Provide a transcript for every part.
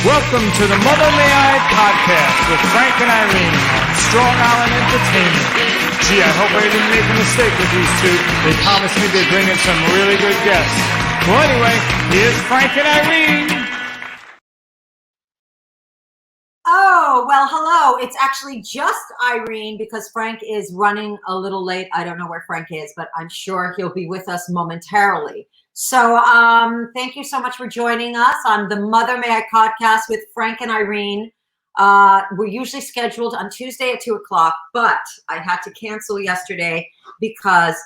Welcome to the Mother May I podcast with Frank and Irene on Strong Island Entertainment. Gee, I hope I didn't make a mistake with these two. They promised me they'd bring in some really good guests. Well, anyway, here's Frank and Irene. Oh, well, hello. It's actually just Irene because Frank is running a little late. I don't know where Frank is, but I'm sure he'll be with us momentarily. So thank you so much for joining us on the Mother May I podcast with Frank and Irene. We're usually scheduled on Tuesday at 2 o'clock, but I had to cancel yesterday because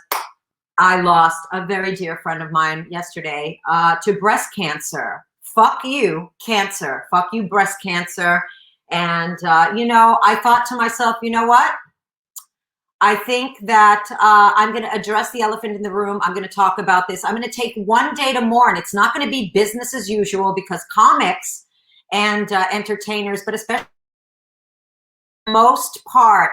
I lost a very dear friend of mine yesterday to breast cancer. Fuck you, cancer. Fuck you, breast cancer. And, I thought to myself, you know what? I think that I'm going to address the elephant in the room. I'm going to talk about this. I'm going to take one day to mourn. It's not going to be business as usual because comics and entertainers, but especially for the most part,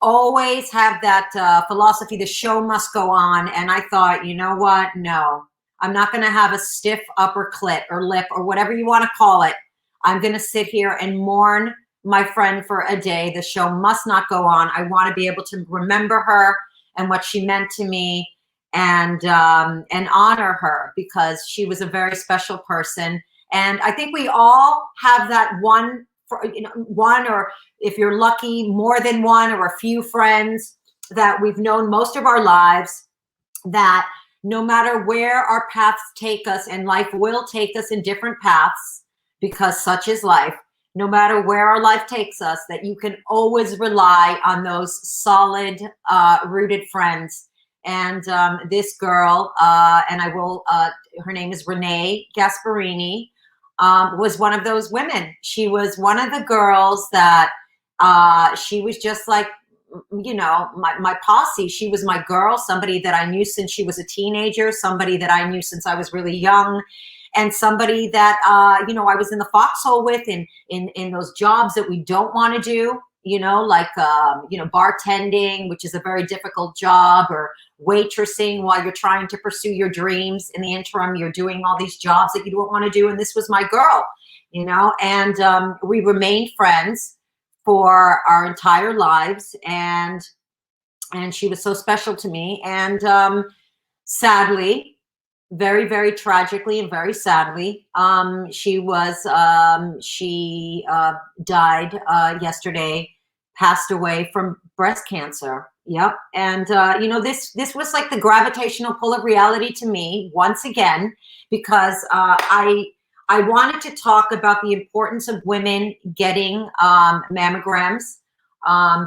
always have that philosophy, the show must go on. And I thought, you know what? No, I'm not going to have a stiff upper clit or lip or whatever you want to call it. I'm going to sit here and mourn my friend for a day. The show must not go on. I want to be able to remember her and what she meant to me and honor her because she was a very special person. And I think we all have that one, or if you're lucky, more than one or a few friends that we've known most of our lives, that no matter where our paths take us, and life will take us in different paths, because such is life, no matter where our life takes us, that you can always rely on those solid, rooted friends. And this girl, and I will, her name is Irene Frank, was one of those women. She was one of the girls that she was just like, my posse. She was my girl, somebody that I knew since she was a teenager, somebody that I knew since I was really young. And somebody that, I was in the foxhole with in those jobs that we don't want to do, like, bartending, which is a very difficult job, or waitressing while you're trying to pursue your dreams. In the interim, you're doing all these jobs that you don't want to do. And this was my girl, and we remained friends for our entire lives. And she was so special to me. And sadly, very, very tragically and very sadly, she died yesterday, passed away from breast cancer. Yep. And, this was like the gravitational pull of reality to me once again, because I wanted to talk about the importance of women getting mammograms,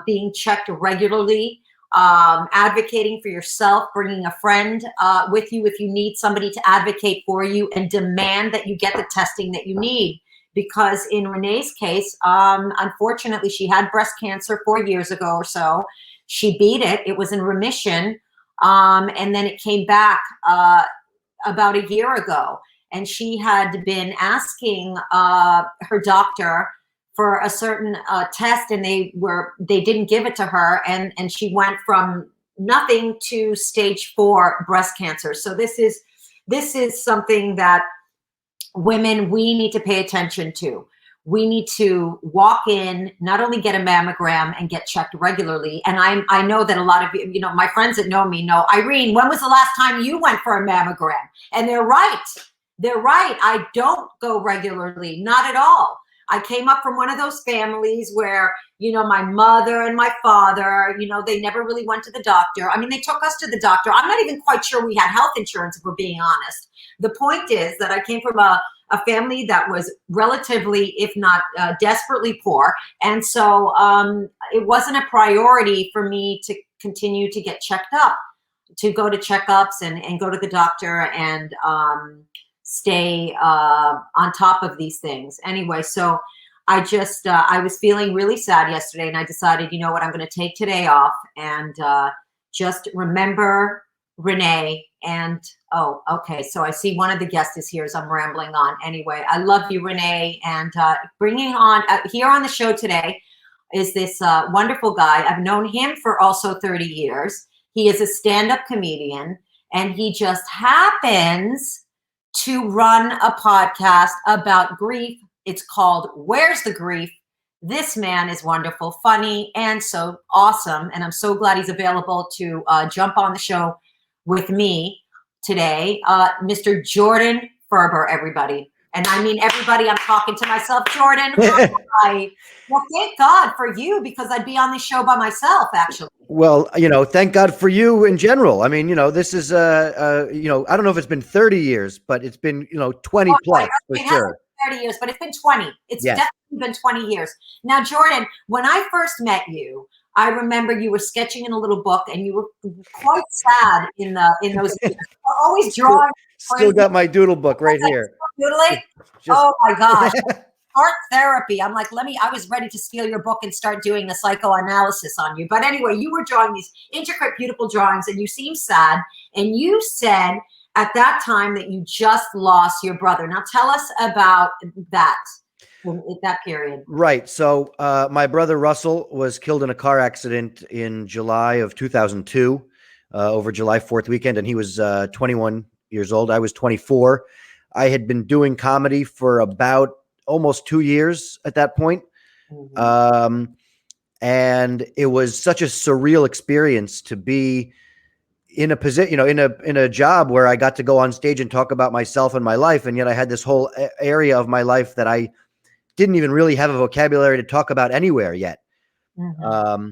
being checked regularly, advocating for yourself, bringing a friend with you if you need somebody to advocate for you, and demand that you get the testing that you need. Because in Renee's case, unfortunately, she had breast cancer 4 years ago or so. She beat it. It was in remission. And then it came back about a year ago. And she had been asking her doctor for a certain test, and they didn't give it to her, and she went from nothing to stage 4 breast cancer. So this is something that women, we need to pay attention to. We need to walk in, not only get a mammogram and get checked regularly. And I know that a lot of my friends that know me know, Irene, when was the last time you went for a mammogram? And they're right. They're right. I don't go regularly, not at all. I came up from one of those families where, my mother and my father, they never really went to the doctor. I mean, they took us to the doctor. I'm not even quite sure we had health insurance, if we're being honest. The point is that I came from a family that was relatively, if not desperately poor. And so it wasn't a priority for me to continue to get checked up, to go to checkups and go to the doctor and stay on top of these things. Anyway, so I just, I was feeling really sad yesterday, and I decided, you know what, I'm going to take today off and just remember Renee. And, oh, okay, so I see one of the guests is here as I'm rambling on. Anyway, I love you, Renee. And bringing on, here on the show today is this wonderful guy. I've known him for also 30 years. He is a stand-up comedian, and he just happens to run a podcast about grief, It's called Where's the Grief? This man is wonderful, funny, and so awesome. And I'm so glad he's available to jump on the show with me today. Mr. Jordon Ferber, everybody. And I mean, everybody, I'm talking to myself. Jordon, hi. Well, thank God for you, because I'd be on this show by myself, actually. Well, thank God for you in general. I mean, this is, I don't know if it's been 30 years, but it's been, 20 plus for sure. 30 years, but it's been 20. It's definitely been 20 years. Now, Jordon, when I first met you, I remember you were sketching in a little book, and you were quite sad in those years. Always drawing. Still got my doodle book right here. Doodling? Oh my gosh. Art therapy. I'm like, I was ready to steal your book and start doing a psychoanalysis on you. But anyway, you were drawing these intricate, beautiful drawings, and you seemed sad. And you said at that time that you just lost your brother. Now tell us about that period. Right. So my brother Russell was killed in a car accident in July of 2002, over July 4th weekend, and he was 21 years old. I was 24. I had been doing comedy for about almost 2 years at that point. Mm-hmm. And it was such a surreal experience to be in a position, in a job where I got to go on stage and talk about myself and my life. And yet I had this whole area of my life that I didn't even really have a vocabulary to talk about anywhere yet. Mm-hmm.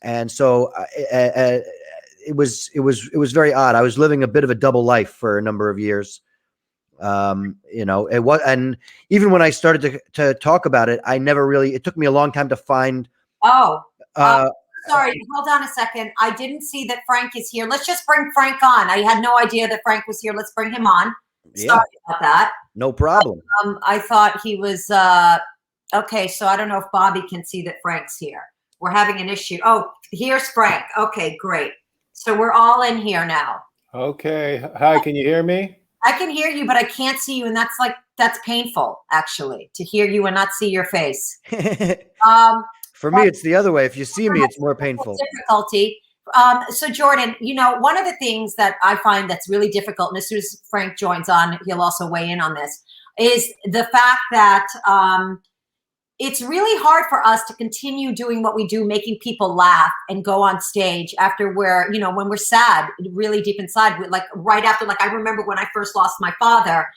And so it was very odd. I was living a bit of a double life for a number of years. It was, and even when I started to talk about it, it took me a long time to find. Sorry, hold on a second. I didn't see that Frank is here. Let's just bring Frank on. I had no idea that Frank was here. Let's bring him on. Yeah. Sorry about that. No problem. I thought he was, okay. So I don't know if Bobby can see that Frank's here. We're having an issue. Oh, here's Frank. Okay, great. So we're all in here now. Okay. Hi, can you hear me? I can hear you, but I can't see you. And that's painful, actually, to hear you and not see your face. For me, it's the other way. If you see me, it's more painful. Difficulty. So Jordon, one of the things that I find that's really difficult, and as soon as Frank joins on, he'll also weigh in on this, is the fact that it's really hard for us to continue doing what we do, making people laugh and go on stage after when we're sad, really deep inside, like right after, like I remember when I first lost my father,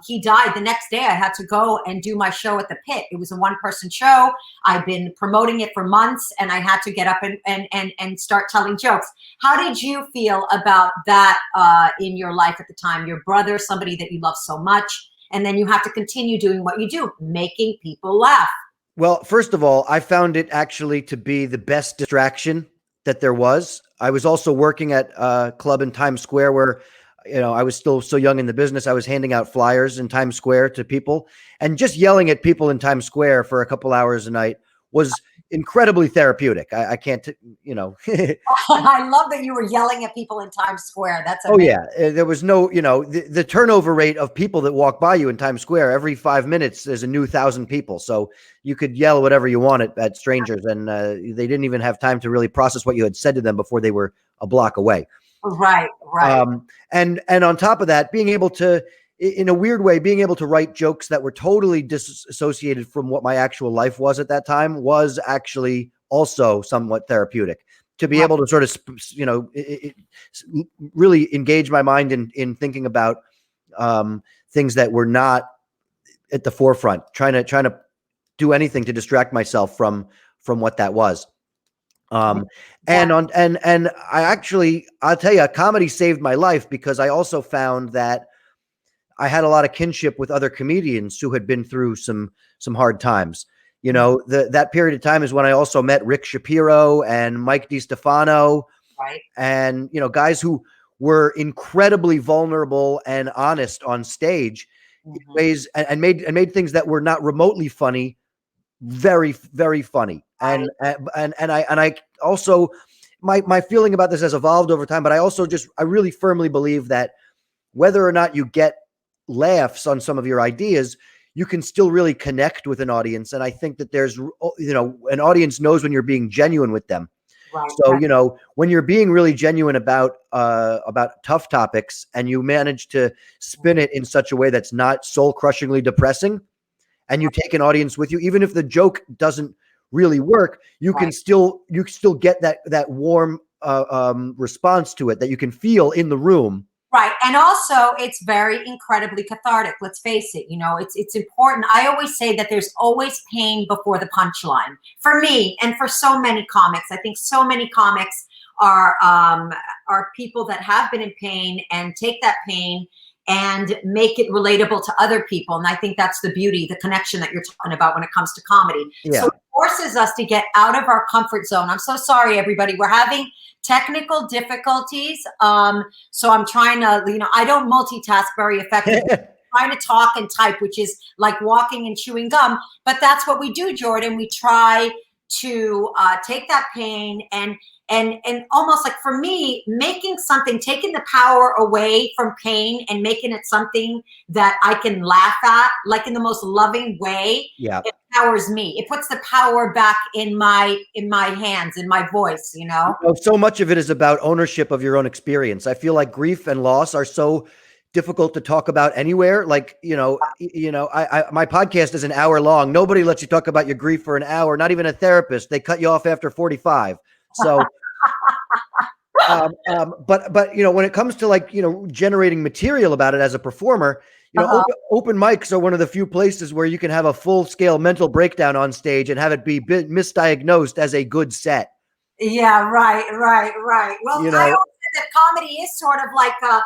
he died the next day. I had to go and do my show at the Pit. It was a one-person show. I've been promoting it for months, and I had to get up and start telling jokes. How did you feel about that in your life at the time? Your brother, somebody that you love so much, and then you have to continue doing what you do, making people laugh. Well, first of all, I found it actually to be the best distraction that there was. I was also working at a club in Times Square where I was still so young in the business. I was handing out flyers in Times Square to people, and just yelling at people in Times Square for a couple hours a night was incredibly therapeutic. I can't, I love that you were yelling at people in Times Square. That's amazing. Oh yeah. There was no, the turnover rate of people that walk by you in Times Square every 5 minutes, there's a new 1,000 people. So you could yell whatever you want at strangers, and they didn't even have time to really process what you had said to them before they were a block away. Right. And on top of that, being able to, in a weird way, being able to write jokes that were totally disassociated from what my actual life was at that time was actually also somewhat therapeutic. To be able to sort of, really engage my mind in thinking about things that were not at the forefront, trying to do anything to distract myself from what that was. And I'll tell you, comedy saved my life, because I also found that I had a lot of kinship with other comedians who had been through some hard times. That period of time is when I also met Rick Shapiro and Mike DiStefano, right? And guys who were incredibly vulnerable and honest on stage, in ways, and made things that were not remotely funny very, very funny. And I also, my feeling about this has evolved over time, but I really firmly believe that whether or not you get laughs on some of your ideas, you can still really connect with an audience. And I think that there's, an audience knows when you're being genuine with them. Right. So, when you're being really genuine about tough topics, and you manage to spin it in such a way that's not soul crushingly depressing, and you take an audience with you, even if the joke doesn't really work, you can still get that warm response to it that you can feel in the room. Right. And also it's very incredibly cathartic. Let's face it, it's important. I always say that there's always pain before the punchline for me and for so many comics. I think so many comics are people that have been in pain and take that pain and make it relatable to other people. And I think that's the beauty, the connection that you're talking about when it comes to comedy. Yeah. So it forces us to get out of our comfort zone. I'm so sorry, everybody. We're having technical difficulties. So I'm trying to, I don't multitask very effectively. Trying to talk and type, which is like walking and chewing gum. But that's what we do, Jordon. We try to take that pain and almost like, for me, taking the power away from pain and making it something that I can laugh at, like in the most loving way. Yeah. It empowers me. It puts the power back in my hands, in my voice, So much of it is about ownership of your own experience. I feel like grief and loss are so difficult to talk about anywhere. Like, my podcast is an hour long. Nobody lets you talk about your grief for an hour, not even a therapist. They cut you off after 45. So, but when it comes to generating material about it as a performer, open mics are one of the few places where you can have a full scale mental breakdown on stage and have it be misdiagnosed as a good set. Yeah, right. Well, I always say that comedy is sort of like a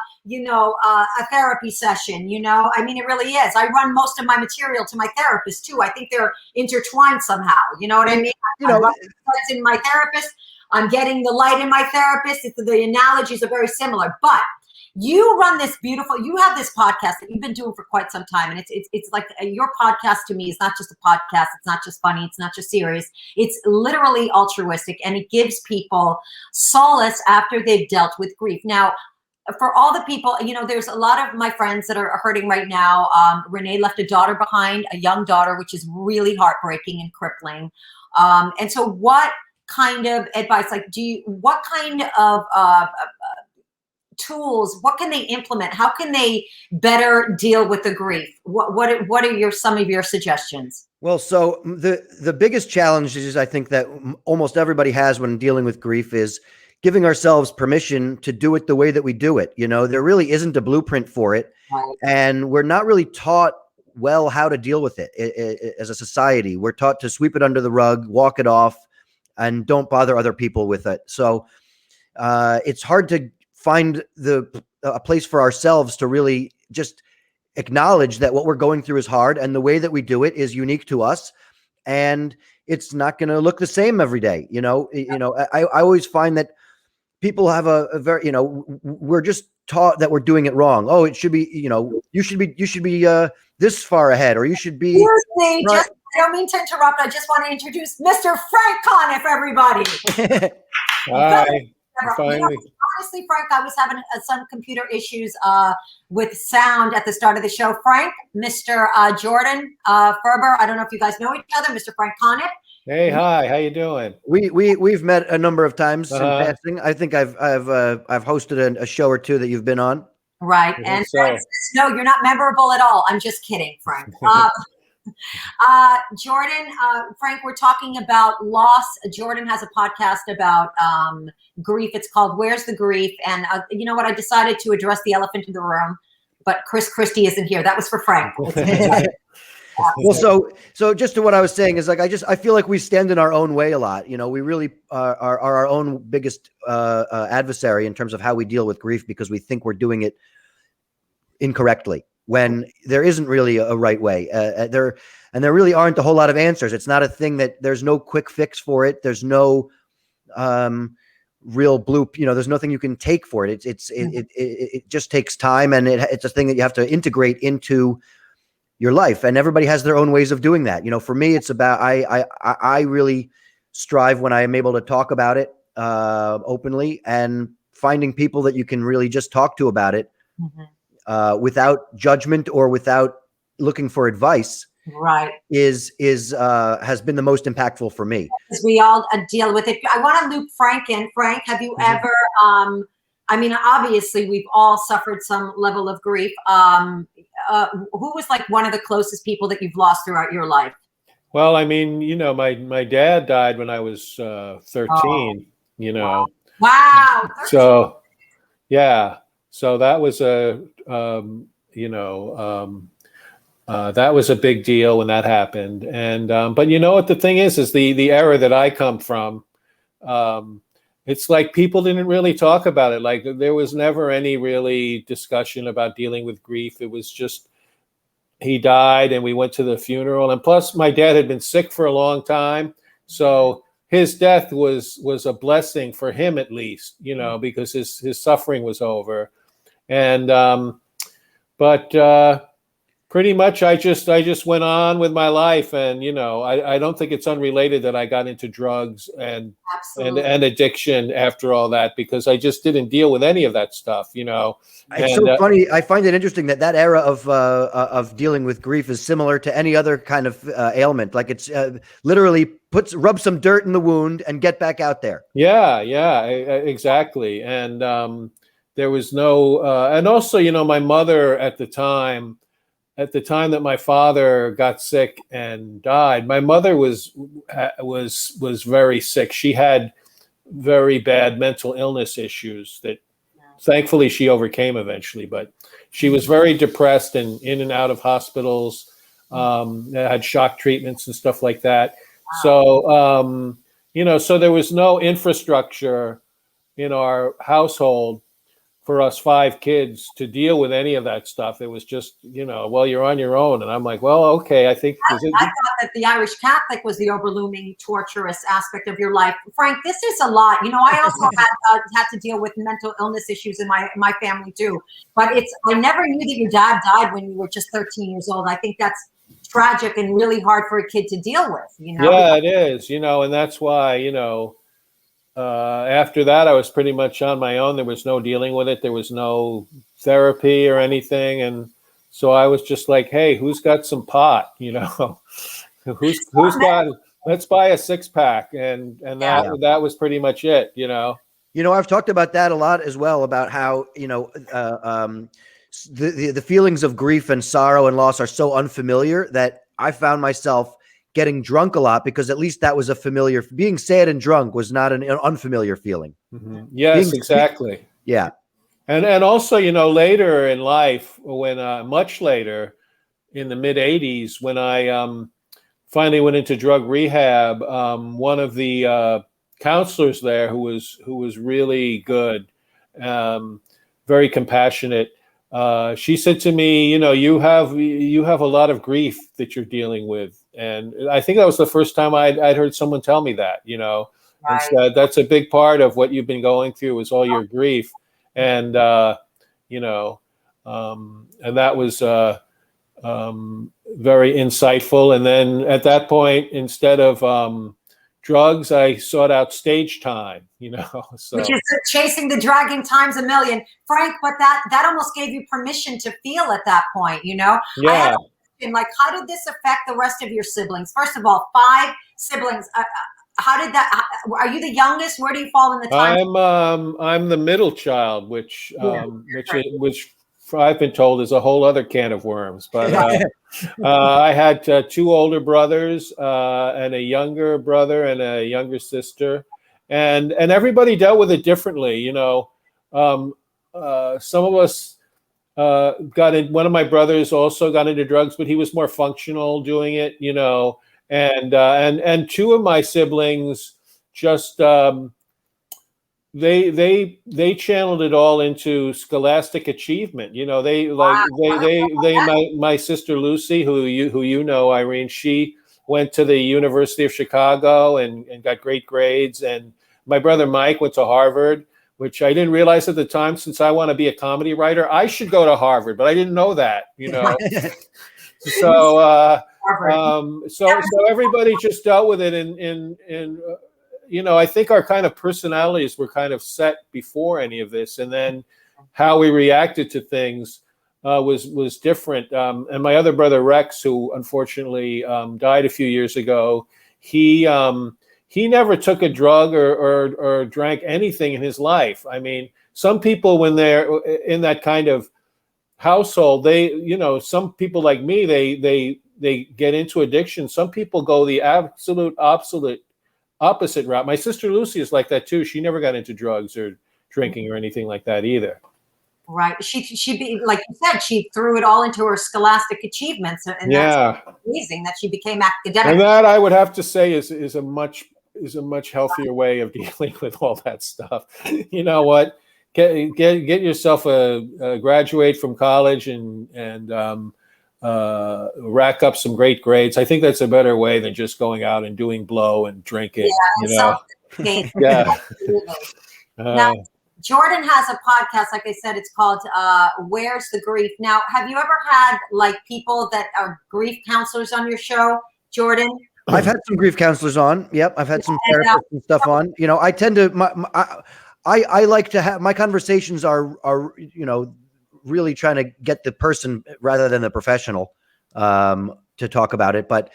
therapy session, I mean, it really is. I run most of my material to my therapist too. I think they're intertwined somehow. You know what I mean? It's in my therapist. I'm getting the light in my therapist. The analogies are very similar, but you run this you have this podcast that you've been doing for quite some time. And it's like your podcast to me is not just a podcast. It's not just funny. It's not just serious. It's literally altruistic, and it gives people solace after they've dealt with grief. Now, for all the people, there's a lot of my friends that are hurting right now. Renee left a daughter behind, a young daughter, which is really heartbreaking and crippling. And so what kind of advice, what kind of tools, what can they implement? How can they better deal with the grief? What are some of your suggestions? Well, so the biggest challenge is, I think, that almost everybody has when dealing with grief is giving ourselves permission to do it the way that we do it. There really isn't a blueprint for it. Right. And we're not really taught well how to deal with it as a society. We're taught to sweep it under the rug, walk it off, and don't bother other people with it. So it's hard to find a place for ourselves to really just acknowledge that what we're going through is hard, and the way that we do it is unique to us, and it's not going to look the same every day. I always find that people have a very, we're just taught that we're doing it wrong. Oh, it should be, you should be this far ahead, or you should be. I don't mean to interrupt. I just want to introduce Mr. Frank Conniff, everybody. Hi. Finally. Honestly, Frank, I was having some computer issues with sound at the start of the show. Frank, Mr. Jordon Ferber. I don't know if you guys know each other. Mr. Frank Conniff. Hey, hi. How you doing? We've met a number of times in passing. I think I've hosted a show or two that you've been on. Right. And Frank says, no, you're not memorable at all. I'm just kidding, Frank. Jordon, Frank, we're talking about loss. Jordon has a podcast about grief. It's called Where's the Grief? And you know what? I decided to address the elephant in the room, but Chris Christie isn't here. That was for Frank. Well, so just to what I was saying is, I feel like we stand in our own way a lot. We really are our own biggest adversary in terms of how we deal with grief, because we think we're doing it incorrectly, when there isn't really a right way. There really aren't a whole lot of answers. It's not a thing that there's no quick fix for it. There's no real there's nothing you can take for it. It just takes time, and it's a thing that you have to integrate into your life, and everybody has their own ways of doing that. For me, it's about, I really strive when I am able to talk about it openly, and finding people that you can really just talk to about it. Mm-hmm. Without judgment or without looking for advice, right, has been the most impactful for me. Because we all deal with it. I want to loop Frank in. Frank, have you ever? I mean, obviously, we've all suffered some level of grief. who was like one of the closest people that you've lost throughout your life? Well, I mean, my dad died when I was 13. Wow. So yeah, so that was that was a big deal when that happened. And but you know what the thing is the era that I come from. It's like people didn't really talk about it. Like there was never any really discussion about dealing with grief. It was just he died and we went to the funeral. And plus my dad had been sick for a long time. So his death was a blessing for him at least, because his suffering was over. And but pretty much I just went on with my life. And I don't think it's unrelated that I got into drugs and addiction after all that, because I just didn't deal with any of that stuff. It's so funny. I find it interesting that era of dealing with grief is similar to any other kind of ailment. Like it's literally rub some dirt in the wound and get back out there. Yeah, exactly. And there was no and also my mother at the time that my father got sick and died, my mother was very sick. She had very bad mental illness issues that thankfully she overcame eventually, but she was very depressed and in and out of hospitals, had shock treatments and stuff like that. Wow. So, so there was no infrastructure in our household for us 5 kids to deal with any of that stuff. It was just, well, you're on your own. And I'm like, well, okay, I think. I thought that the Irish Catholic was the overlooming torturous aspect of your life. Frank, this is a lot. I also had to deal with mental illness issues in my family too. But I never knew that your dad died when you were just 13 years old. I think that's tragic and really hard for a kid to deal with, Yeah, it is, and that's why, after that, I was pretty much on my own. There was no dealing with it. There was no therapy or anything. And so I was just like, hey, who's got some pot? Who's got, let's buy a 6-pack. And that was pretty much it, I've talked about that a lot as well, about how, the feelings of grief and sorrow and loss are so unfamiliar that I found myself getting drunk a lot, because at least that was a familiar. Being sad and drunk was not an unfamiliar feeling. Mm-hmm. Yes, exactly. Yeah. And also, later in life, when much later in the mid 80s, when I finally went into drug rehab, one of the counselors there who was really good, very compassionate, she said to me, you have a lot of grief that you're dealing with. And I think that was the first time I'd heard someone tell me that, Right. and said, that's a big part of what you've been going through is all your grief. And, and that was very insightful. And then at that point, instead of drugs, I sought out stage time, so. Which is chasing the dragon times a million. Frank, but that almost gave you permission to feel at that point, Yeah. Like, how did this affect the rest of your siblings? First of all, 5 siblings. How did that? Are you the youngest? Where do you fall in the time? I'm the middle child, which I've been told is a whole other can of worms. But I had 2 older brothers and a younger brother and a younger sister, and everybody dealt with it differently. Some of us. One of my brothers also got into drugs, but he was more functional doing it, and 2 of my siblings just they channeled it all into scholastic achievement. My sister Lucy, who you know, Irene, she went to the University of Chicago and got great grades, and my brother Mike went to Harvard, which I didn't realize at the time, since I want to be a comedy writer, I should go to Harvard, but I didn't know that, So, so everybody just dealt with it in I think our kind of personalities were kind of set before any of this, and then how we reacted to things was different. And my other brother Rex, who unfortunately died a few years ago, he never took a drug or drank anything in his life. I mean, some people, when they're in that kind of household, some people like me, they get into addiction. Some people go the absolute opposite route. My sister Lucy is like that too. She never got into drugs or drinking or anything like that either. Right. She be like you said, she threw it all into her scholastic achievements, and that's amazing that she became academic. And that, I would have to say, is a much healthier way of dealing with all that stuff. You know what? Get yourself a graduate from college and rack up some great grades. I think that's a better way than just going out and doing blow and drinking. Yeah. Yeah. Now, Jordon has a podcast, like I said, it's called Where's the Grief? Now, have you ever had like people that are grief counselors on your show, Jordon? I've had some grief counselors on. Yep. I've had some therapists and stuff on. You know, I tend to, I like to have, my conversations are, you know, really trying to get the person rather than the professional to talk about it. But,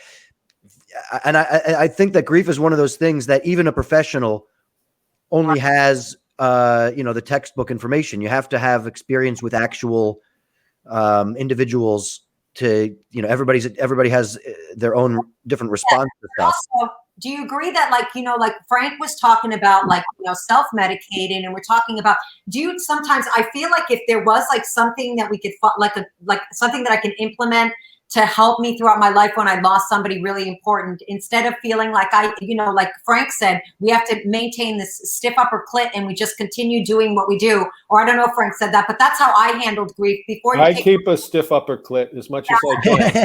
and I think that grief is one of those things that even a professional only has, you know, the textbook information. You have to have experience with actual individuals to, you know, everybody has their own different response to stuff. Also, do you agree that, like, you know, like Frank was talking about, like, you know, self-medicating, and we're talking about, sometimes I feel like if there was like something that we could, like something that I can implement to help me throughout my life when I lost somebody really important, instead of feeling like you know, like Frank said, we have to maintain this stiff upper clit and we just continue doing what we do. Or I don't know if Frank said that, but that's how I handled grief before. I keep a stiff upper clit as much as I can. That's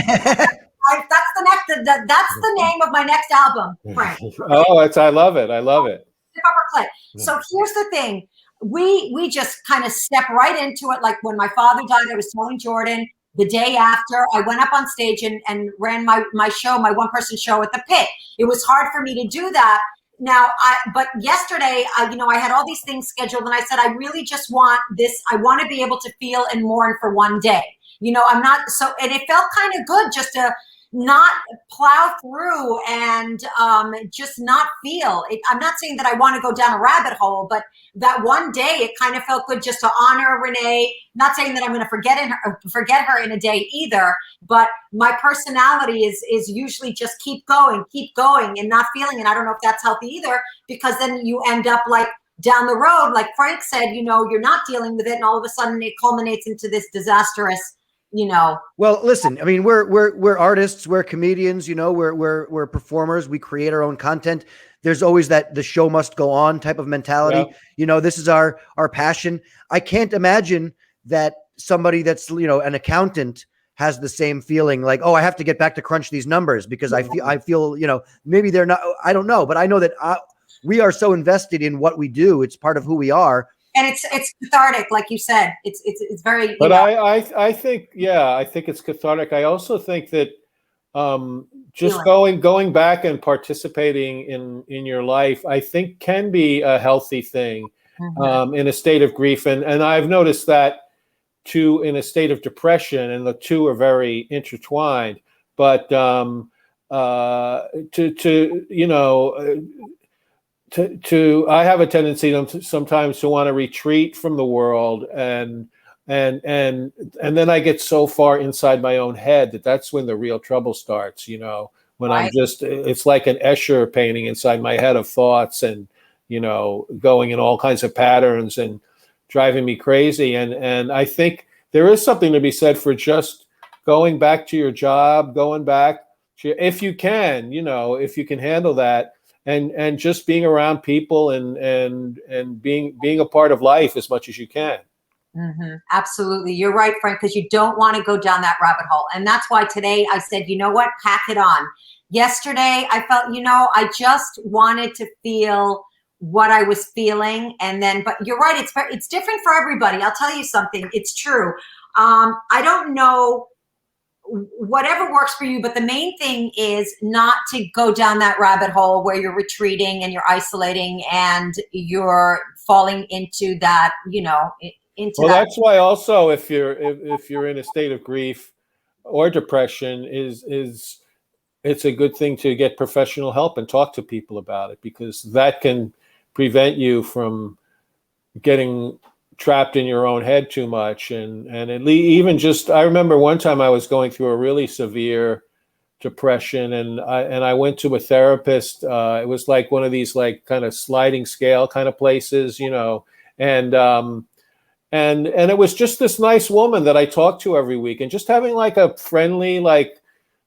the name of my next album, Frank. Oh, I love it. I love it. Stiff upper clit. So here's the thing. We just kind of step right into it. Like when my father died, I was telling Jordon, the day after, I went up on stage and ran my show, my one-person show at the Pit. It was hard for me to do that. Now, but yesterday, you know, I had all these things scheduled, and I said, I really just want this. I want to be able to feel and mourn for one day. You know, and it felt kind of good just to not plow through and just not feel it. I'm not saying that I want to go down a rabbit hole, but that one day it kind of felt good just to honor Renee. Not saying that I'm going to forget her in a day either, but my personality is usually just keep going and not feeling. And I don't know if that's healthy either, because then you end up like down the road, like Frank said, you know, you're not dealing with it, and all of a sudden it culminates into this disastrous, you know. Well, listen, I mean, we're artists, we're comedians, you know, we're performers, we create our own content. There's always that the show must go on type of mentality. Yeah. You know, this is our passion. I can't imagine that somebody that's, you know, an accountant has the same feeling like, oh, I have to get back to crunch these numbers because I feel, you know, maybe they're not, I don't know, but I know that we are so invested in what we do. It's part of who we are. And it's cathartic, like you said. It's very. But I think it's cathartic. I also think that just going back and participating in your life, I think can be a healthy thing in a state of grief, and I've noticed that too in a state of depression, and the two are very intertwined. But I have a tendency sometimes to want to retreat from the world, and then I get so far inside my own head that's when the real trouble starts, you know, when right. It's like an Escher painting inside my head of thoughts, and, you know, going in all kinds of patterns and driving me crazy. And I think there is something to be said for just going back to your job, going back to, if you can, you know, if you can handle that. And just being around people and being a part of life as much as you can. Mm-hmm. Absolutely. You're right, Frank, because you don't want to go down that rabbit hole. And that's why today I said, you know what, pack it on. Yesterday, I felt, you know, I just wanted to feel what I was feeling. And then, but you're right, it's different for everybody. I'll tell you something. It's true. I don't know, whatever works for you, but the main thing is not to go down that rabbit hole where you're retreating and you're isolating and you're falling into that, you know, that's why also if you're in a state of grief or depression, it's a good thing to get professional help and talk to people about it, because that can prevent you from getting trapped in your own head too much. And even just, I remember one time I was going through a really severe depression, and I went to a therapist. It was like one of these like kind of sliding scale kind of places, you know, and it was just this nice woman that I talked to every week, and just having like a friendly, like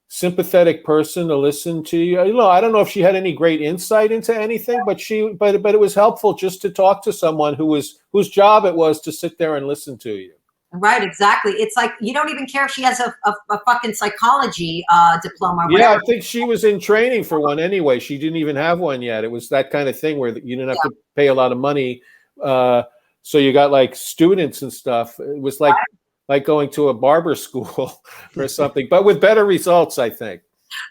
sympathetic person to listen to you. You know, I don't know if she had any great insight into anything, but it was helpful just to talk to someone whose job it was to sit there and listen to you. Right, exactly. It's like you don't even care if she has a fucking psychology diploma. Or yeah, whatever. I think she was in training for one anyway. She didn't even have one yet. It was that kind of thing where you didn't have to pay a lot of money. So you got like students and stuff. It was like going to a barber school or something, but with better results, I think.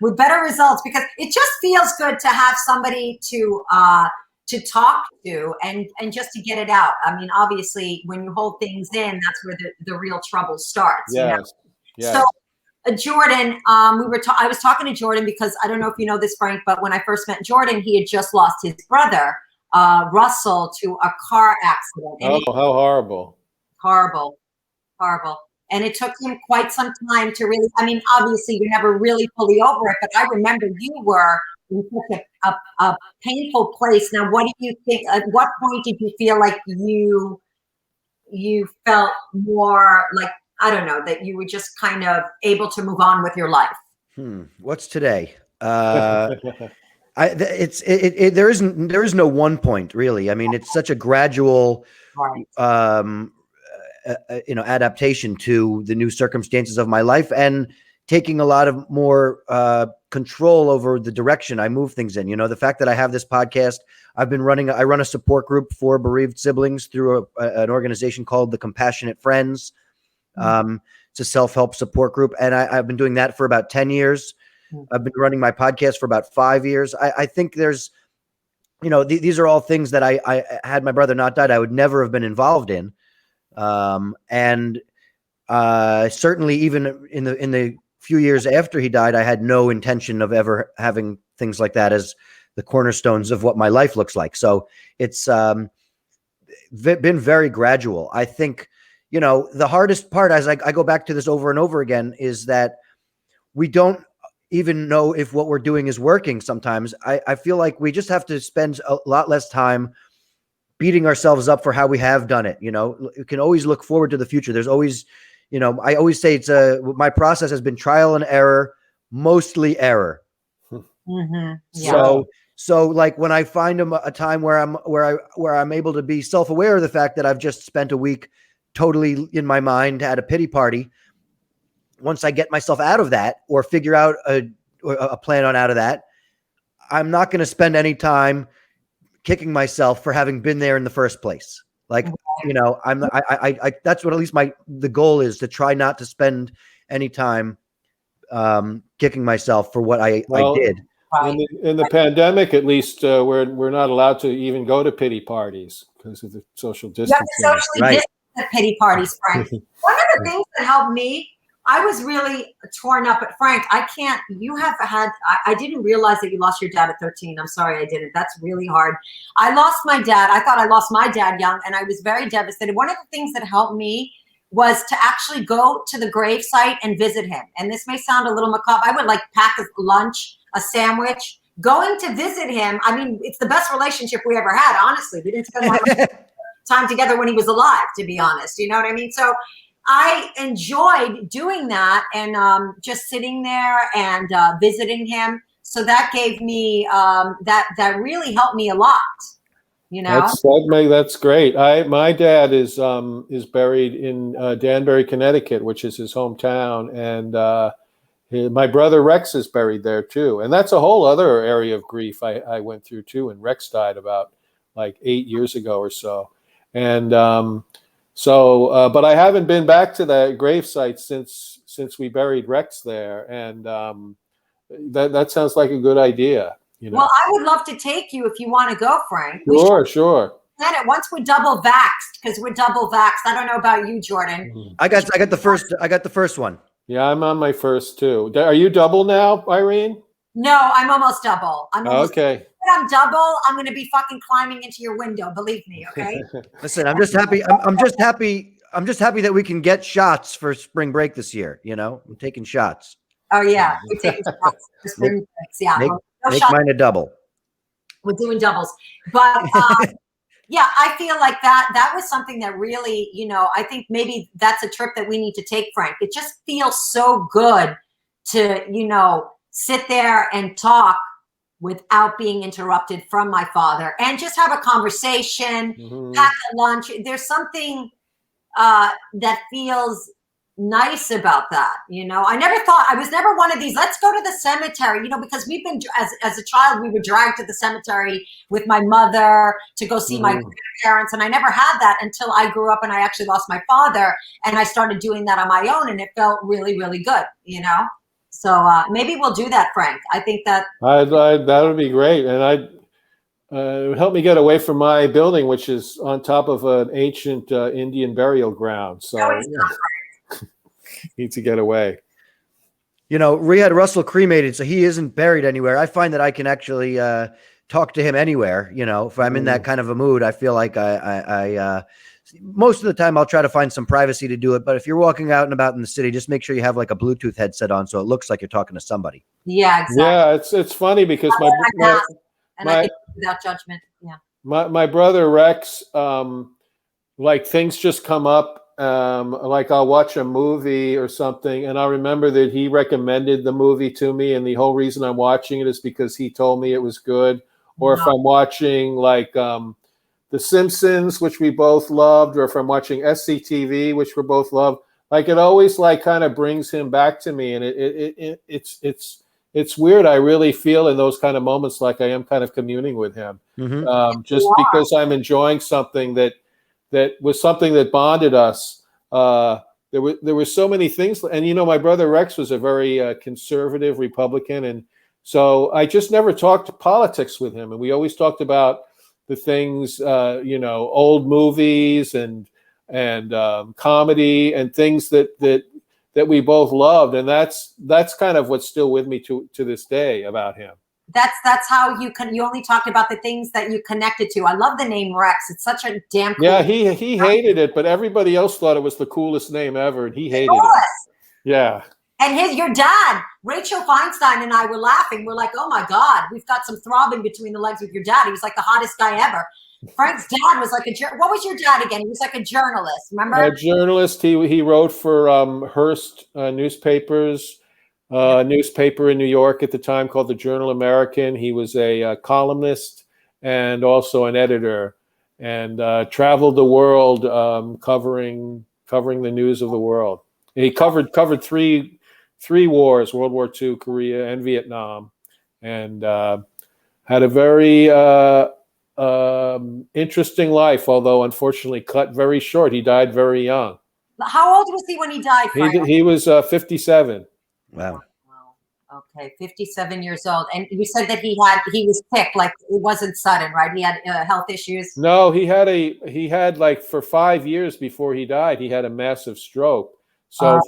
With better results, because it just feels good to have somebody to talk to and just to get it out. I mean, obviously, when you hold things in, that's where the real trouble starts. Yes. You know? Yes. So, Jordon, I was talking to Jordon because I don't know if you know this, Frank, but when I first met Jordon, he had just lost his brother, Russell, to a car accident. And how horrible. Horrible. And it took him quite some time to really, I mean, obviously you're never really fully over it, but I remember you were in such a painful place. Now, what do you think, at what point did you feel like you felt more like, I don't know, that you were just kind of able to move on with your life? What's today? There is no one point really. I mean, it's such a gradual, adaptation to the new circumstances of my life, and taking a lot of more control over the direction I move things in. You know, the fact that I have this podcast, I run a support group for bereaved siblings through an organization called the Compassionate Friends. It's a self-help support group, and I've been doing that for about 10 years. I've been running my podcast for about 5 years. I think there's, you know, these are all things that I had my brother not died, I would never have been involved in. And certainly even in the few years after he died, I had no intention of ever having things like that as the cornerstones of what my life looks like. So it's been very gradual. I think, you know, the hardest part, as I go back to this over and over again, is that we don't even know if what we're doing is working. Sometimes I feel like we just have to spend a lot less time beating ourselves up for how we have done it. You know, you can always look forward to the future. There's always, you know, I always say my process has been trial and error, mostly error. Yeah. So like when I find a time where I'm able to be self-aware of the fact that I've just spent a week totally in my mind at a pity party, once I get myself out of that or figure out a plan on out of that, I'm not going to spend any time kicking myself for having been there in the first place. Like, you know, I that's what at least the goal is, to try not to spend any time kicking myself for what I did. In the pandemic, at least, we're not allowed to even go to pity parties because of the social distancing. Yeah, socially distant at pity parties, Frank. One of the things that helped me, I was really torn up. But Frank, I didn't realize that you lost your dad at 13. I'm sorry I didn't. That's really hard. I lost my dad. I thought I lost my dad young, and I was very devastated. One of the things that helped me was to actually go to the gravesite and visit him. And this may sound a little macabre. I would like pack a lunch, a sandwich, going to visit him. I mean, it's the best relationship we ever had, honestly. We didn't spend time together when he was alive, to be honest. You know what I mean? So I enjoyed doing that, and just sitting there and visiting him. So that gave me that really helped me a lot. You know, that's great. My dad is buried in Danbury, Connecticut, which is his hometown, and my brother Rex is buried there too. And that's a whole other area of grief I went through too. And Rex died about like 8 years ago or so, and but I haven't been back to that gravesite since we buried Rex there, and that sounds like a good idea. You know? Well, I would love to take you if you want to go, Frank. Sure. Once we're double vaxxed, because we're double vaxxed. I don't know about you, Jordon. Mm-hmm. I got the first one. Yeah, I'm on my first too. Are you double now, Irene? No, I'm almost double. Okay. I'm double, I'm going to be fucking climbing into your window. Believe me, okay? Listen, I'm just happy. I'm just happy. I'm just happy that we can get shots for spring break this year. You know, I'm taking shots. Oh yeah, we're taking shots for spring breaks. Yeah, Make, no make shots. mine a double. We're doing doubles, but yeah, I feel like that was something that really, you know, I think maybe that's a trip that we need to take, Frank. It just feels so good to, you know, sit there and talk without being interrupted from my father and just have a conversation, pack a lunch. There's something that feels nice about that. You know, I was never one of these, let's go to the cemetery, you know, because we've been, as a child, we were dragged to the cemetery with my mother to go see my grandparents. And I never had that until I grew up and I actually lost my father. And I started doing that on my own and it felt really, really good, you know? So maybe we'll do that, Frank. I think that that would be great. And it would help me get away from my building, which is on top of an ancient Indian burial ground. So need to get away. You know, we had Russell cremated, so he isn't buried anywhere. I find that I can actually talk to him anywhere. You know, if I'm in that kind of a mood, I feel like I most of the time I'll try to find some privacy to do it. But if you're walking out and about in the city, just make sure you have like a Bluetooth headset on so it looks like you're talking to somebody. Yeah, exactly. Yeah, it's funny because I think without judgment. Yeah. My brother Rex, like things just come up. Like I'll watch a movie or something, and I remember that he recommended the movie to me, and the whole reason I'm watching it is because he told me it was good. Or if I'm watching like The Simpsons, which we both loved, or if I'm watching SCTV, which we both love, like it always like kind of brings him back to me, and it's weird. I really feel in those kind of moments like I am kind of communing with him, just because I'm enjoying something that was something that bonded us. There were so many things, and you know, my brother Rex was a very conservative Republican, and so I just never talked politics with him, and we always talked about the things, you know, old movies and comedy and things that we both loved, and that's kind of what's still with me to this day about him. That's how you only talked about the things that you connected to. I love the name Rex. It's such a damn cool name. He hated it, but everybody else thought it was the coolest name ever, and he hated it. Yeah. And your dad, Rachel Feinstein, and I were laughing. We're like, oh my God, we've got some throbbing between the legs with your dad. He was like the hottest guy ever. Frank's dad was like what was your dad again? He was like a journalist, remember? A journalist. He wrote for Hearst newspapers. Newspaper in New York at the time called the Journal American. He was a columnist and also an editor, and traveled the world covering the news of the world. He covered three wars: World War II, Korea, and Vietnam, and had a very interesting life. Although unfortunately cut very short. He died very young. How old was he when he died, Frank? He was 57. Wow. Okay, 57 years old. And you said that he was sick, like it wasn't sudden, right? He had health issues. No, he had like for 5 years before he died, he had a massive stroke. So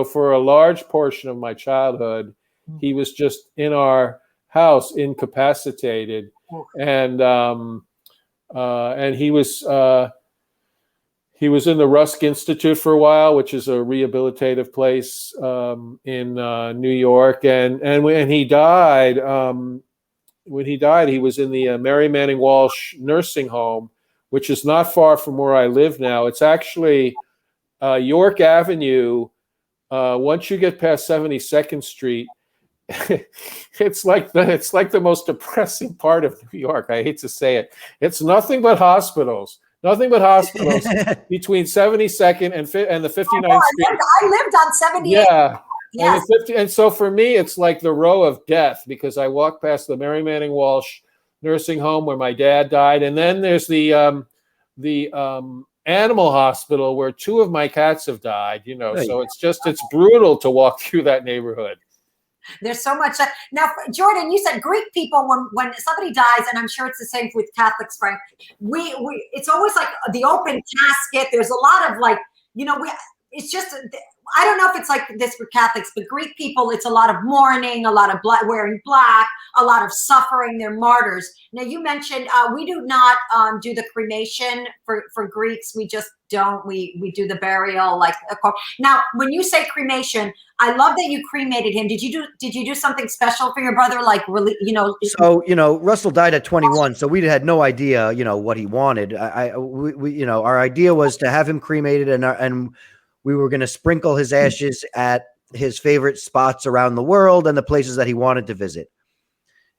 for a large portion of my childhood, he was just in our house, incapacitated, and he was in the Rusk Institute for a while, which is a rehabilitative place in New York. And when he died, he was in the Mary Manning Walsh nursing home, which is not far from where I live now. It's actually York Avenue. Once you get past 72nd Street, it's like the most depressing part of New York. I hate to say it. It's nothing but hospitals. Nothing but hospitals between 72nd and the 59th Street. I lived on 78th. Yeah. Yes. And so for me, it's like the row of death, because I walked past the Mary Manning Walsh nursing home where my dad died. And then there's the animal hospital where 2 of my cats have died, you know. So it's brutal to walk through that neighborhood. There's so much. Now, Jordon, you said Greek people, when somebody dies, and I'm sure it's the same with Catholics, Frank, it's always like the open casket. There's a lot of like, you know, it's just I don't know if it's like this for Catholics, but Greek people, it's a lot of mourning, a lot of wearing black, a lot of suffering. They're martyrs. Now, you mentioned we do not do the cremation for Greeks. We just don't. We do the burial like. Now, when you say cremation, I love that you cremated him. Did you do something special for your brother? Like, really, So, Russell died at 21, so we had no idea, what he wanted. We our idea was to have him cremated, and we were going to sprinkle his ashes at his favorite spots around the world and the places that he wanted to visit.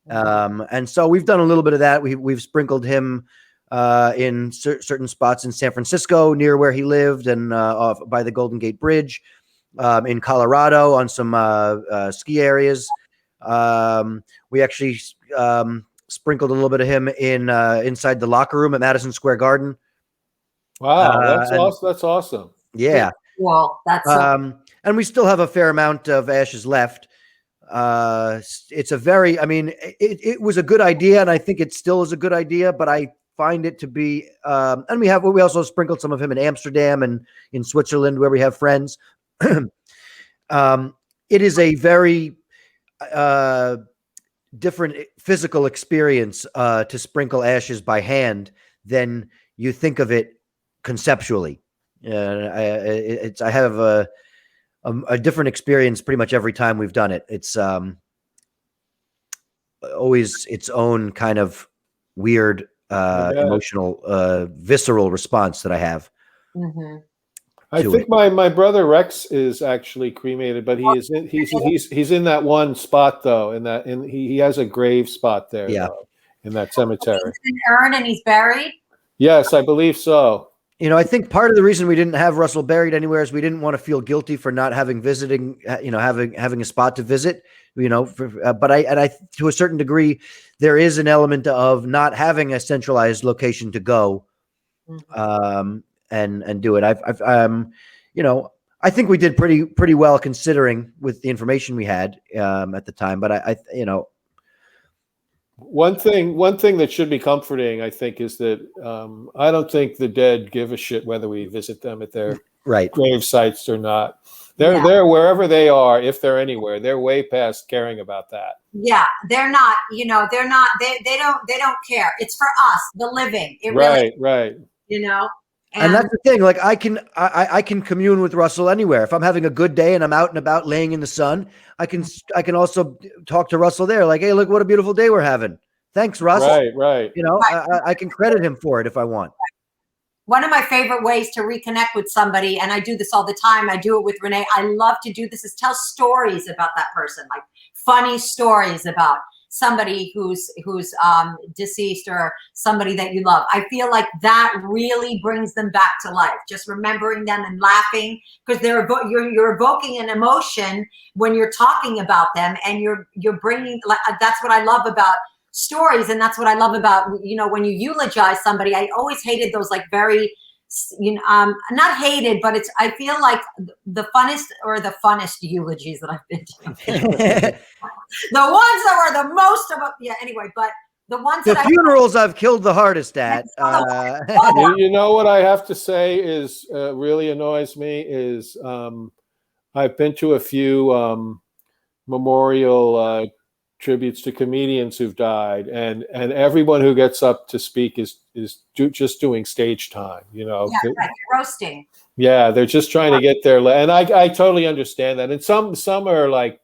And so we've done a little bit of that. We've sprinkled him in certain spots in San Francisco near where he lived, and off by the Golden Gate Bridge, in Colorado on some ski areas. We actually sprinkled a little bit of him in inside the locker room at Madison Square Garden. Wow, that's awesome. Yeah. Well, that's and we still have a fair amount of ashes left. It's a very, it was a good idea, and I think it still is a good idea, but I find it to be, and we also sprinkled some of him in Amsterdam and in Switzerland where we have friends. It is a very different physical experience to sprinkle ashes by hand than you think of it conceptually. I have a different experience pretty much every time we've done it. It's always its own kind of weird, emotional, visceral response that I have. Mm-hmm. I think my brother Rex is actually cremated, but he's in that one spot though. He has a grave spot there. Yeah. Though, in that cemetery. He's in an urn and he's buried. Yes, I believe so. I think part of the reason we didn't have Russell buried anywhere is we didn't want to feel guilty for not having having a spot to visit, but I to a certain degree, there is an element of not having a centralized location to go, and do it. I think we did pretty well considering with the information we had, at the time, but One thing that should be comforting, I think, is that I don't think the dead give a shit whether we visit them at their grave sites or not. They're wherever they are, if they're anywhere. They're way past caring about that. Yeah, they're not. They're not. They don't care. It's for us, the living. Right. And that's the thing. Like I can commune with Russell anywhere. If I'm having a good day and I'm out and about laying in the sun, I can also talk to Russell there. Like, hey, look what a beautiful day we're having. Thanks, Russ. Right. I can credit him for it if I want. One of my favorite ways to reconnect with somebody, and I do this all the time. I do it with Renee. I love to do this, is tell stories about that person, like funny stories about somebody who's deceased or somebody that you love. I feel like that really brings them back to life. Just remembering them and laughing, because you're evoking an emotion when you're talking about them, and you're bringing. That's what I love about stories, and that's what I love about when you eulogize somebody. I always hated those like very. Not hated, but I feel like the funnest eulogies that I've been to. The ones that were the most about, anyway, but the ones the funerals I've killed the hardest at. You know what I have to say is really annoys me is I've been to a few memorial tributes to comedians who've died, and everyone who gets up to speak is just doing stage time, roasting. Yeah, they're just trying to get their, and I totally understand that. And some are like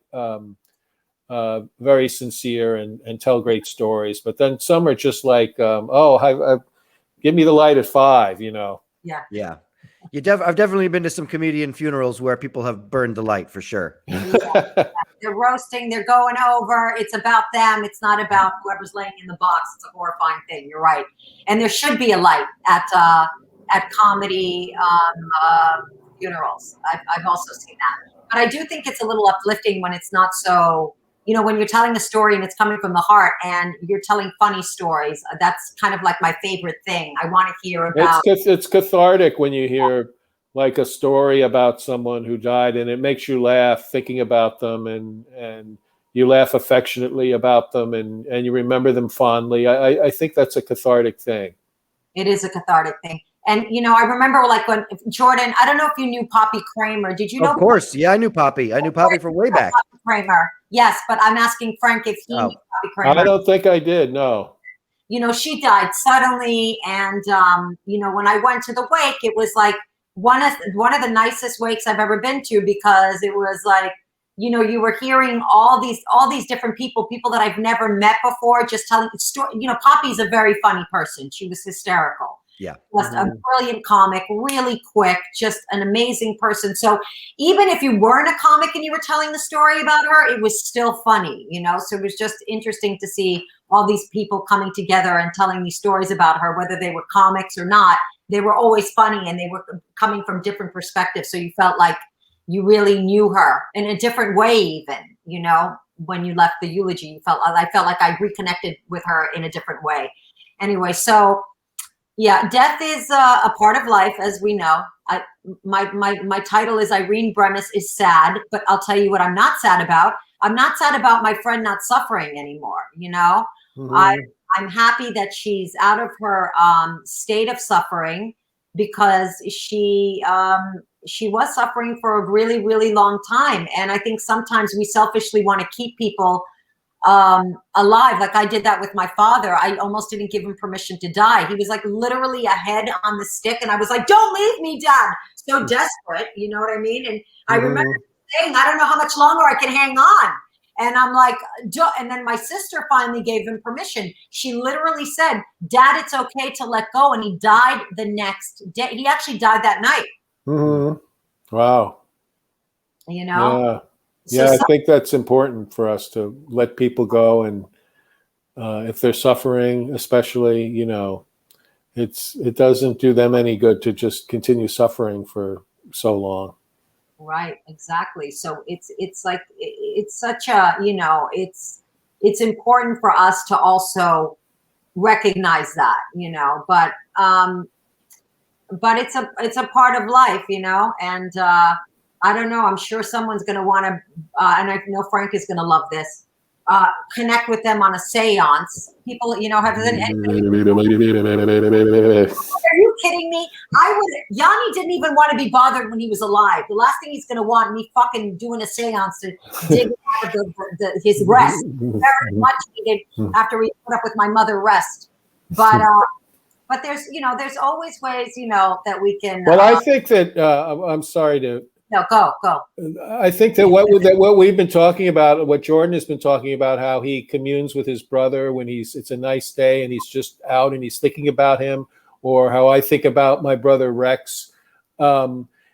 very sincere and tell great stories, but then some are just like, give me the light at 5, Yeah. I've definitely been to some comedian funerals where people have burned the light for sure. They're roasting, they're going over. It's about them. It's not about whoever's laying in the box. It's a horrifying thing. You're right. And there should be a light at comedy funerals. I've also seen that. But I do think it's a little uplifting when it's not so, when you're telling a story and it's coming from the heart and you're telling funny stories. That's kind of like my favorite thing. I want to hear about. It's cathartic when you hear like a story about someone who died, and it makes you laugh thinking about them, and you laugh affectionately about them, and you remember them fondly. I think that's a cathartic thing. It is a cathartic thing. And, you know, I remember like when Jordon, I don't know if you knew Poppy Kramer. Did you know? Of course. Yeah, I knew Poppy. I knew Poppy from way back. Poppy Kramer. Yes, but I'm asking Frank if he knew Poppy Kramer. I don't think I did. No. You know, she died suddenly. And, you know, when I went to the wake, it was like one of the nicest wakes I've ever been to, because it was like, you know, you were hearing all these different people that I've never met before, just telling the story. You know, Poppy's a very funny person. She was hysterical. Yeah. Just a brilliant comic, really quick, just an amazing person. So even if you weren't a comic and you were telling the story about her, it was still funny, you know? So it was just interesting to see all these people coming together and telling these stories about her, whether they were comics or not. They were always funny, and they were coming from different perspectives. So you felt like you really knew her in a different way, even, you know, when you left the eulogy, I felt like I reconnected with her in a different way. Anyway, so yeah, death is a part of life, as we know. My title is Irene Bremis is sad, but I'll tell you what I'm not sad about. I'm not sad about my friend not suffering anymore. You know, I'm happy that she's out of her state of suffering, because she was suffering for a really, really long time. And I think sometimes we selfishly want to keep people alive. Like I did that with my father. I almost didn't give him permission to die. He was like literally a head on the stick, and I was like, don't leave me, Dad. So desperate, you know what I mean? And I remember saying, I don't know how much longer I can hang on. And I'm like, and then my sister finally gave him permission. She literally said, Dad, it's okay to let go. And he died the next day. He actually died that night. Wow. You know? Yeah. Yeah, I think that's important for us to let people go, and if they're suffering, especially, you know, it doesn't do them any good to just continue suffering for so long. Right, exactly. So it's like it's such a, you know, it's important for us to also recognize that, you know, but it's a part of life, you know, and I don't know. I'm sure someone's going to want to, and I know Frank is going to love this, connect with them on a seance. People, you know, are you kidding me? Yanni didn't even want to be bothered when he was alive. The last thing he's going to want, me fucking doing a seance to dig out of his rest. Very much needed after we put up with my mother rest. But there's, you know, there's always ways, you know, that we can. Well, I think that, I'm sorry to. No, go. I think that what we've been talking about, what Jordon has been talking about, how he communes with his brother when it's a nice day and he's just out and he's thinking about him, or how I think about my brother Rex,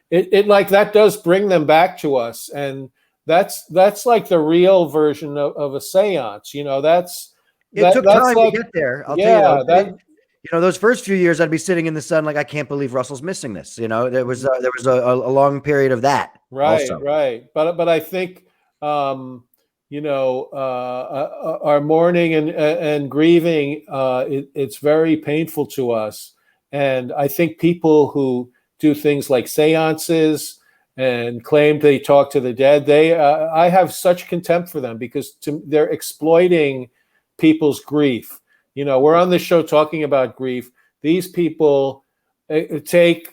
it like that does bring them back to us, and that's like the real version of a seance. You know, it took time to get there. I'll tell you. You know, those first few years, I'd be sitting in the sun like, I can't believe Russell's missing this. You know, there was a long period of that. Right, also. Right. But I think, you know, our mourning and grieving, it's very painful to us. And I think people who do things like seances and claim they talk to the dead, I have such contempt for them, because they're exploiting people's grief. You know, we're on this show talking about grief. These people take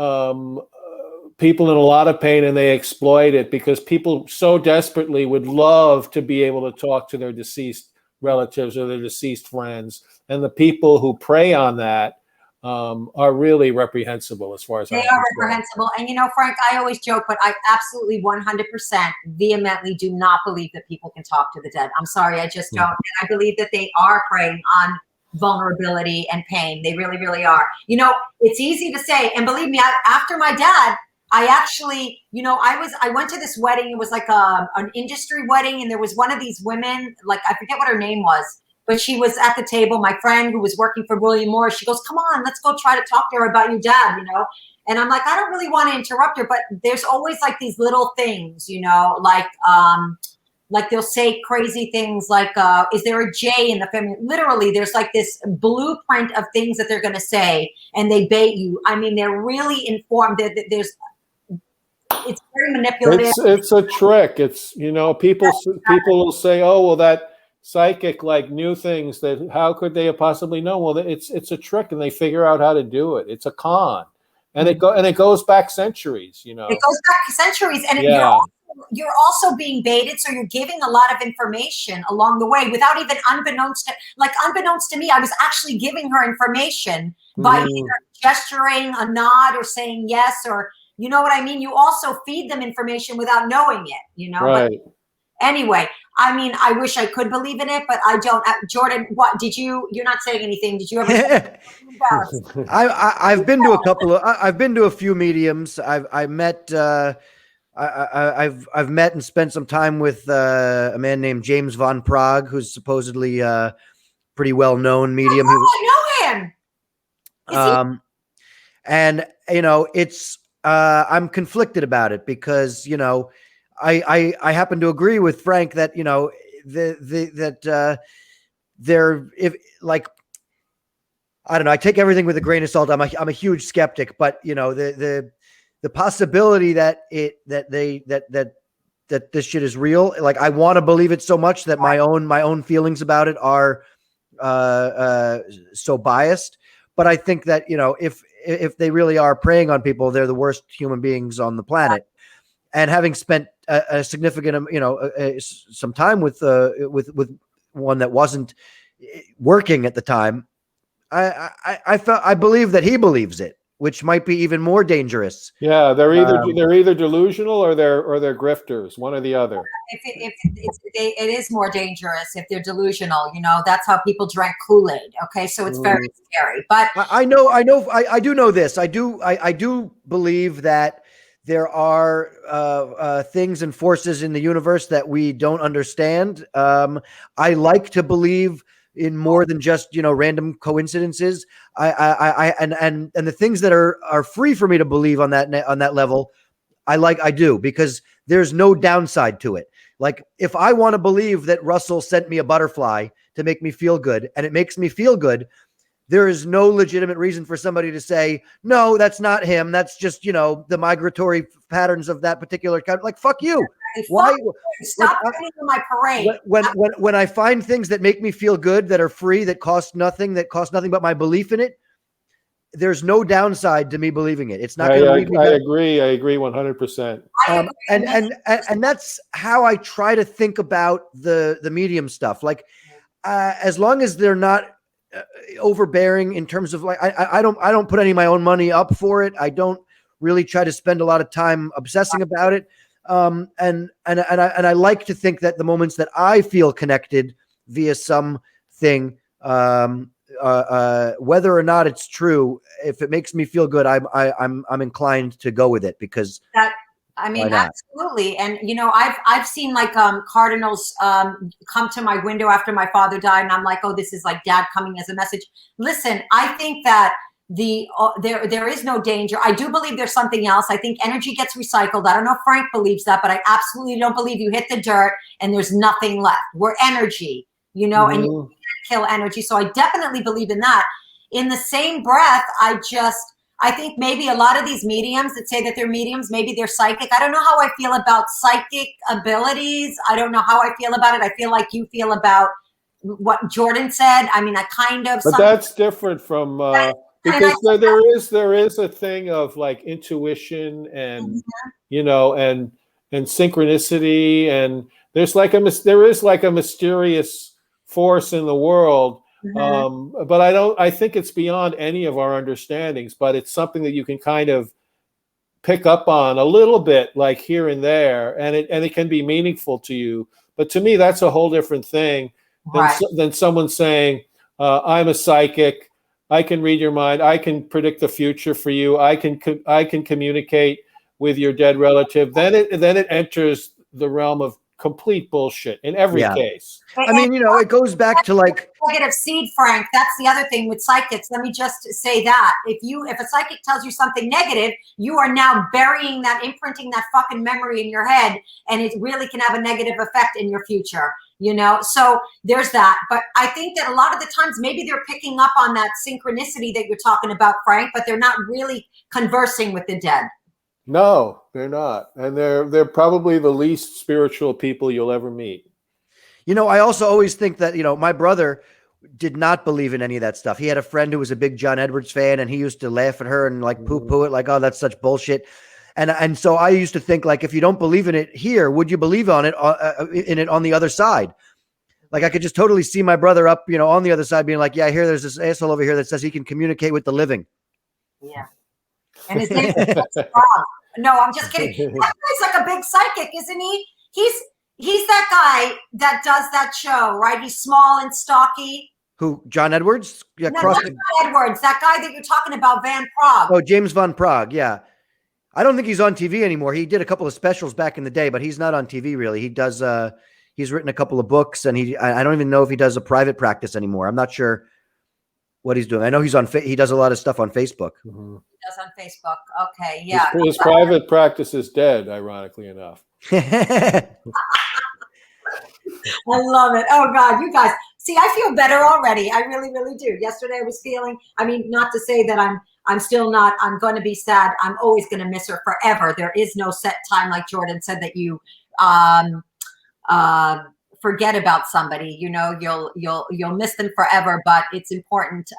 people in a lot of pain and they exploit it, because people so desperately would love to be able to talk to their deceased relatives or their deceased friends. And the people who prey on that are really reprehensible, as far as they are reprehensible. And you know, Frank, I always joke, but I absolutely 100% vehemently do not believe that people can talk to the dead. I'm sorry, I just don't. And I believe that they are preying on vulnerability and pain. They really, really are. You know, it's easy to say, and believe me, after my dad, I actually, you know, I went to this wedding. It was like an industry wedding, and there was one of these women, like I forget what her name was, but she was at the table, my friend who was working for William Morris. She goes, come on, let's go try to talk to her about your dad, you know? And I'm like, I don't really want to interrupt her, but there's always like these little things, you know, like they'll say crazy things like, is there a J in the family? Literally, there's like this blueprint of things that they're going to say, and they bait you. I mean, they're really informed. It's very manipulative. It's a trick. It's, you know, people will say, oh, well, psychic like knew things that how could they have possibly known? Well, it's a trick, and they figure out how to do it. It's a con, and it goes back centuries. You know, it goes back centuries, and you're also being baited, so you're giving a lot of information along the way without even unbeknownst to me. I was actually giving her information by either gesturing a nod or saying yes, or you know what I mean. You also feed them information without knowing it. You know, right? But anyway, I mean, I wish I could believe in it, but I don't. Jordon, what did you? You're not saying anything. Did you ever? I've been to a couple of. I've been to a few mediums. I've met and spent some time with a man named James Von Prague, who's supposedly a pretty well known medium. I know him. And you know, it's I'm conflicted about it because you know. I happen to agree with Frank that you know that they're if like I don't know, I take everything with a grain of salt. I'm a huge skeptic, but you know the possibility that this shit is real, like I want to believe it so much that my own feelings about it are so biased. But I think that you know if they really are preying on people, they're the worst human beings on the planet. And having spent a significant, you know, some time with one that wasn't working at the time, I believe that he believes it, which might be even more dangerous. Yeah, they're either delusional or they're grifters, one or the other. It is more dangerous if they're delusional. You know, that's how people drank Kool-Aid. Okay, so it's very scary. But I do know this. I do believe that there are things and forces in the universe that we don't understand. I like to believe in more than just, you know, random coincidences. And the things that are free for me to believe on that level, I do, because there's no downside to it. Like if I want to believe that Russell sent me a butterfly to make me feel good and it makes me feel good, there is no legitimate reason for somebody to say, no, that's not him. That's just, you know, the migratory patterns of that particular kind. Like, fuck you. Why? Stop coming to my parade. When I find things that make me feel good, that are free, that cost nothing but my belief in it, there's no downside to me believing it. It's not going to leave me. I agree 100%. And that's how I try to think about the medium stuff. Like, as long as they're not overbearing in terms of like I don't put any of my own money up for it. I don't really try to spend a lot of time obsessing about it. And I like to think that the moments that I feel connected via something, whether or not it's true, if it makes me feel good, I'm inclined to go with it because I mean, absolutely. And, you know, I've seen like cardinals come to my window after my father died. And I'm like, oh, this is like dad coming as a message. Listen, I think that there is no danger. I do believe there's something else. I think energy gets recycled. I don't know if Frank believes that, but I absolutely don't believe you hit the dirt and there's nothing left. We're energy, you know, and you can't kill energy. So I definitely believe in that. In the same breath, I think maybe a lot of these mediums that say that they're mediums, maybe they're psychic. I don't know how I feel about psychic abilities. I don't know how I feel about it. I feel like you feel about what Jordon said. I mean, I kind of. But that's different from because there is a thing of like intuition and you know and synchronicity, and there is like a mysterious force in the world. But I think it's beyond any of our understandings, but it's something that you can kind of pick up on a little bit, like here and there, and it can be meaningful to you. But to me, that's a whole different thing than someone saying, I'm a psychic, I can read your mind, I can predict the future for you, I can communicate with your dead relative. Then it enters the realm of complete bullshit in every case. I mean, you know, it goes back to like negative seed, Frank. That's the other thing with psychics. Let me just say that if a psychic tells you something negative, you are now burying that, imprinting that fucking memory in your head, and it really can have a negative effect in your future. You know, so there's that. But I think that a lot of the times maybe they're picking up on that synchronicity that you're talking about, Frank, but they're not really conversing with the dead. No, they're not. And they're probably the least spiritual people you'll ever meet. I also always think that, my brother did not believe in any of that stuff. He had a friend who was a big John Edwards fan, and he used to laugh at her and like poo-poo it, like, oh, that's such bullshit. And so I used to think, like, if you don't believe in it here, would you believe in it on the other side? Like, I could just totally see my brother up, on the other side being like, yeah, I hear there's this asshole over here that says he can communicate with the living. Yeah. And his name is Frog. No, I'm just kidding. That guy's like a big psychic, isn't he? He's that guy that does that show, right? He's small and stocky. Who? John Edwards? Yeah, no, not John Edwards. That guy that you're talking about, Van Prague. Oh, James Van Prague. Yeah. I don't think he's on TV anymore. He did a couple of specials back in the day, but he's not on TV really. He does. He's written a couple of books, and I don't even know if he does a private practice anymore. I'm not sure what he's doing. I know he's on. He does a lot of stuff on Facebook. Mm-hmm. He does on Facebook. Okay, yeah. His private practice is dead, ironically enough. I love it. Oh God, you guys. See, I feel better already. I really, really do. Yesterday I was feeling, not to say that I'm still not, I'm going to be sad. I'm always going to miss her forever. There is no set time, like Jordon said, that you forget about somebody. You'll miss them forever, but it's important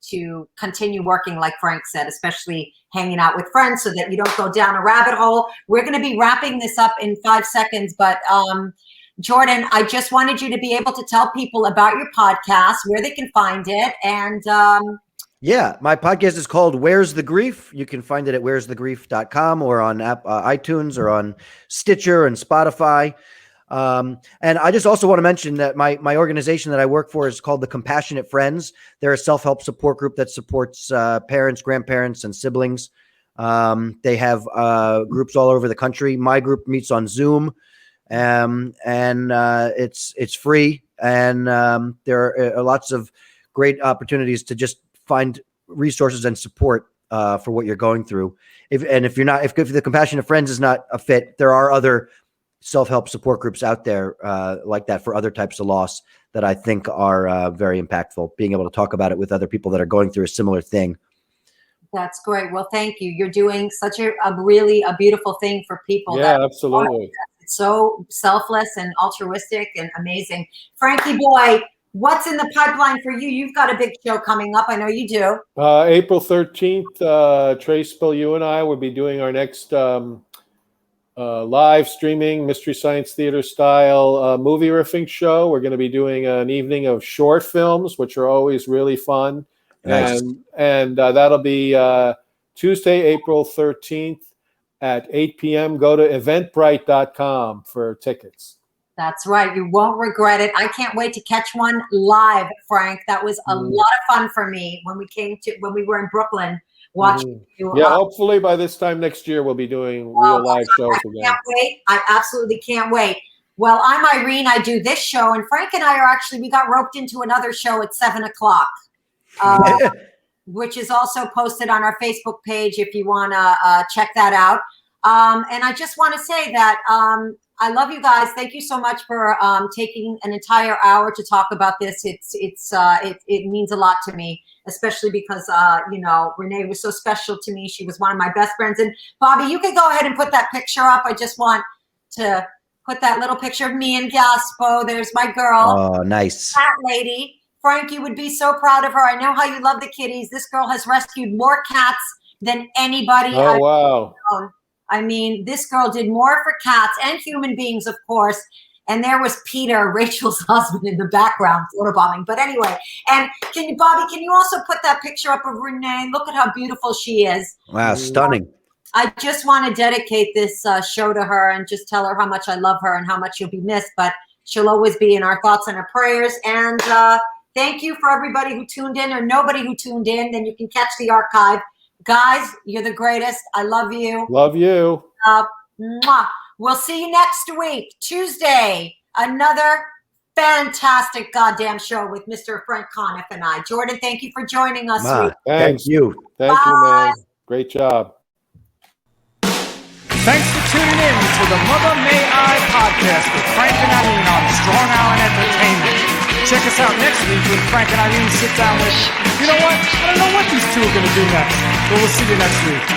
to continue working, like Frank said, especially hanging out with friends so that you don't go down a rabbit hole. We're going to be wrapping this up in 5 seconds, but Jordon, I just wanted you to be able to tell people about your podcast, where they can find it, and yeah, my podcast is called Where's the Grief? You can find it at where'sthegrief.com or on iTunes or on Stitcher and Spotify. And I just also want to mention that my organization that I work for is called the Compassionate Friends. They're a self-help support group that supports parents, grandparents, and siblings. They have groups all over the country. My group meets on Zoom. And it's free, and there are lots of great opportunities to just find resources and support for what you're going through. If the Compassionate Friends is not a fit, there are other self-help support groups out there like that for other types of loss that I think are very impactful. Being able to talk about it with other people that are going through a similar thing. That's great. Well, thank you. You're doing such a really beautiful thing for people. Yeah, absolutely. So selfless and altruistic and amazing. Frankie boy, what's in the pipeline for you? You've got a big show coming up. I know you do. April 13th, Trace, Bill, you and I will be doing our next live streaming Mystery Science Theater style movie riffing show. We're going to be doing an evening of short films, which are always really fun. Nice. And that'll be Tuesday, April 13th. At 8 p.m. Go to eventbrite.com for tickets. That's right. You won't regret it. I can't wait to catch one live, Frank. That was a lot of fun for me when we were in Brooklyn watching you. Yeah, hopefully by this time next year we'll be doing real live shows again. I can't wait. I absolutely can't wait. Well, I'm Irene. I do this show, and Frank and I we got roped into another show at 7:00. Which is also posted on our Facebook page if you want to check that out. And I just want to say that I love you guys. Thank you so much for taking an entire hour to talk about this. It means a lot to me, especially because Renee was so special to me. She was one of my best friends. And Bobby, you can go ahead and put that picture up. I just want to put that little picture of me and Gaspo. There's my girl. Oh, nice. Cat lady. Frank, you would be so proud of her. I know how you love the kitties. This girl has rescued more cats than anybody. Oh, wow. Known. I mean, this girl did more for cats and human beings, of course. And there was Peter, Rachel's husband, in the background, photobombing. But anyway, and Bobby, can you also put that picture up of Renee? Look at how beautiful she is. Wow, stunning. I just want to dedicate this show to her and just tell her how much I love her and how much she'll be missed. But she'll always be in our thoughts and our prayers. And thank you for everybody who tuned in or nobody who tuned in. Then you can catch the archive. Guys, you're the greatest. I love you. Love you. Mwah. We'll see you next week, Tuesday. Another fantastic goddamn show with Mr. Frank Conniff and I. Jordon, thank you for joining us. Thank you. Thank you, man. Great job. Thanks for tuning in to the Mother May I podcast with Frank and Irene on Strong Island Entertainment. Check us out next week when Frank and Irene sit down with, you know what? I don't know what these two are going to do next, but we'll see you next week.